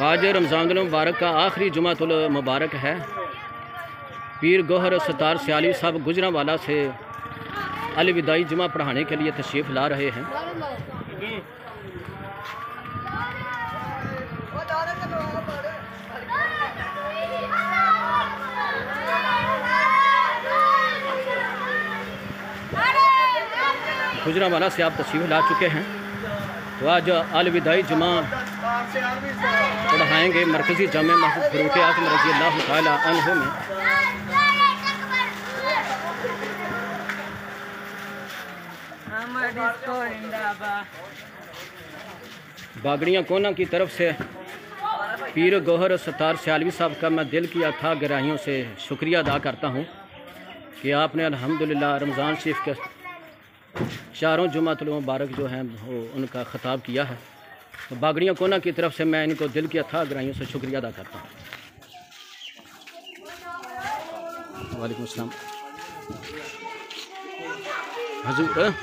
आज रमज़ान मुबारक का आखिरी जुमातुल मुबारक है। पीर गौहर सत्तार सियाली साहब गुजरांवाला से अलविदाई जुमा पढ़ाने के लिए तशरीफ़ ला रहे हैं। गुजरांवाला से आप तशरीफ़ ला चुके हैं, तो आज अलविदाई जुमा पढ़ाएंगे मरकज़ी जामे मस्जिद फ़ारूक़ आज़म रज़ी अल्लाह तआला अन्हु में। बागड़ियाँ कोना की तरफ से पीर गौहर सत्तार सियालवी साहब का मैं दिल की अथाह गहराइयों से शुक्रिया अदा करता हूँ कि आपने अल्हम्दुलिल्लाह रमज़ान शरीफ के चारों जुमातुल मुबारक जो हैं वो उनका ख़िताब किया है। तो बागड़ियाँ कोना की तरफ से मैं इनको दिल की अथाह गहराइयों से शुक्रिया अदा करता हूँ। वालेकुम अस्सलाम हजूर।